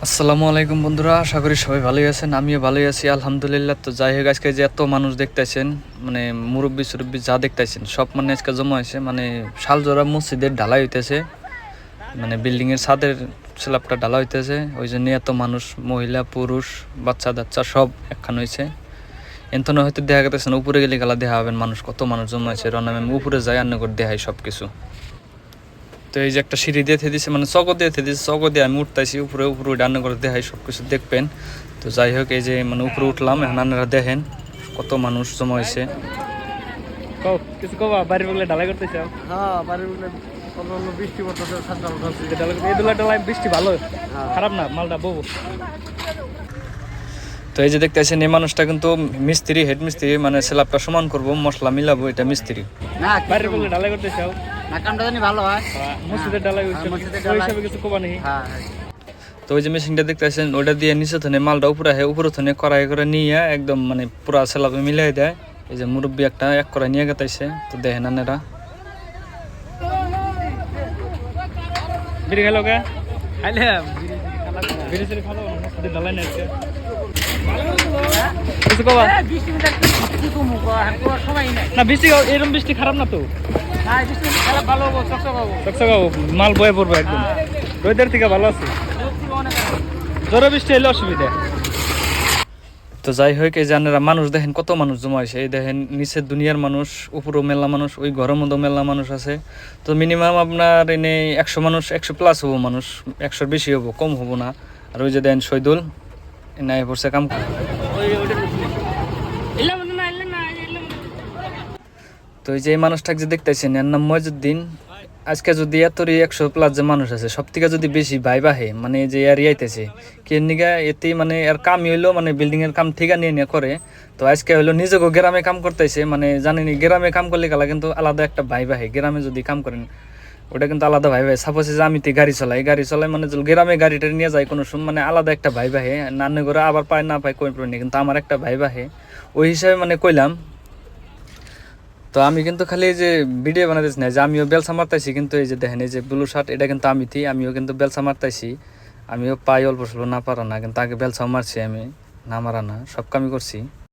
আসসালামু আলাইকুম বন্ধুরা, আশা করি সবাই ভালোই আছেন। আমিও ভালোই আছি আলহামদুলিল্লাহ। তো যাই হোক, আজকে যে এত মানুষ দেখতেছেন, মানে মুরব্বী সুরব্বী যা দেখতেছেন সব মানে আজকে জমা হয়েছে, মানে শালজোড়া মসজিদের ঢালাই হইতেছে, মানে বিল্ডিংয়ের ছাদের স্ল্যাবটা ঢালা হইতেছে। ওই জন্য এত মানুষ, মহিলা পুরুষ বাচ্চা দাচ্চা সব একখান হয়েছে। এনতনে হয়তো দেখা গেতেছে না, উপরে গেলে গেলা দেখা হবেন মানুষ কত মানুষ জমা হয়েছে। রনা ম্যাম উপরে যায় রান্না করে দেখাই সব কিছু। তো এই যে একটা সিঁড়ি দিয়ে দিয়েছে, মানে চকো দিয়ে দিয়েছে, চকো দিয়ে আমি উঠতেছি উপরে, উপরে রান্না করে দেখাই সব কিছু দেখবেন। তো যাই হোক, এই যে মানে উপরে উঠলাম, এখন আপনারা দেখেন কত মানুষ জমা হয়েছে। কিছু কবা বাড়ির বলে ঢালাই করতেছে। হ্যাঁ, বাড়ির বৃষ্টি পড়তেছে, বৃষ্টি ভালো, খারাপ না, মালটা বউ। তো এই যে দেখতেছেন, এই মানুষটা কিন্তু মিস্ত্রি, হেড মিস্ত্রি, মানে স্ল্যাবটা সমান করবো, মশলা মিলাবো, এটা মিস্ত্রি। না বাড়ির বলে ঢালাই করতেছে। না, কামটা জানি ভালো হয়। মসজিদের ঢালাই হইছে, ওই হিসাবে কিছু কবা নেই। হ্যাঁ, তো ওই যে মেশিনটা দেখতেছেন, ওটা দিয়ে নিচে থনে মালটা উপরে হয়, উপরে থনে কড়াই করে নিয়ে একদম মানে পুরা স্ল্যাবে মিলাই দেয়। এই যে মুরব্বী একটা এক কড়াই নিয়ে গেতাইছে, তো দেখেন আপনারা। বিড়ি খেলো কে খাইলে বিড়ি সিড়ি খাবো, মসজিদের ঢালাই নাই কিছু কবা না। বৃষ্টি এরকম বৃষ্টি খারাপ না তো, ভালো হবো, চকচক হবো। চকচকাবো, মাল বয়ে পড়বো একদম। রোদের থেকে ভালো আছে, জোরে বৃষ্টি এলে অসুবিধা। তো যাই হোক, এই যে আপনারা মানুষ দেখেন কত মানুষ জমা হয়েছে। এই দেখেন নিচের দুনিয়ার মানুষ, উপরও মেলা মানুষ, ওই ঘরের মধ্যেও মেলা মানুষ আছে। তো মিনিমাম আপনার এনে 100 মানুষ, 100 প্লাস হবো মানুষ, 100-র বেশি হবো, কম হবো না। আর ওই যে দেন শহীদুল নাই পড়ছে কাম। তো এই যে এই মানুষটাকে যে দেখতেছেন, এর নাম মইজুদ্দিন। আজকে যদি এতই 100 প্লাস যে মানুষ আছে, সব থেকে যদি বেশি ভাই বাহে, মানে যে আর ইয়াইতেছে কে নিগা এতেই, মানে এর কামই হইলো মানে বিল্ডিং এর কাম ঠিকা নিয়ে নিয়ে করে। তো আজকে হইলো নিজেকে গ্রামে কাম করতেছে, মানে জানেনি গ্রামে কাম করলে গেলা কিন্তু আলাদা একটা ভাই বাহে। গ্রামে যদি কাম করেন ওটা কিন্তু আলাদা ভাই ভাই। সাপোজ যে আমি গাড়ি চালাই মানে গ্রামে গাড়িটা নিয়ে যায় কোনো সময়, মানে আলাদা একটা ভাই বাহে। নান্নে করে আবার পায় না পায় কই পড়ে, কিন্তু আমার একটা ভাই বাহে ওই হিসাবে মানে কইলাম। তো আমি কিন্তু খালি এই যে ভিডিও বানাতেছি না, যে আমিও বেলসা মারতাইছি, কিন্তু এই যে দেখেন এই যে ব্লু শার্ট, এটা কিন্তু আমিও কিন্তু বেলসা মারতাইছি। আমিও পাই অল্প স্বল্প না পারা না, কিন্তু আগে বেলসাও মারছি আমি, না মারা না, সব কামই করছি।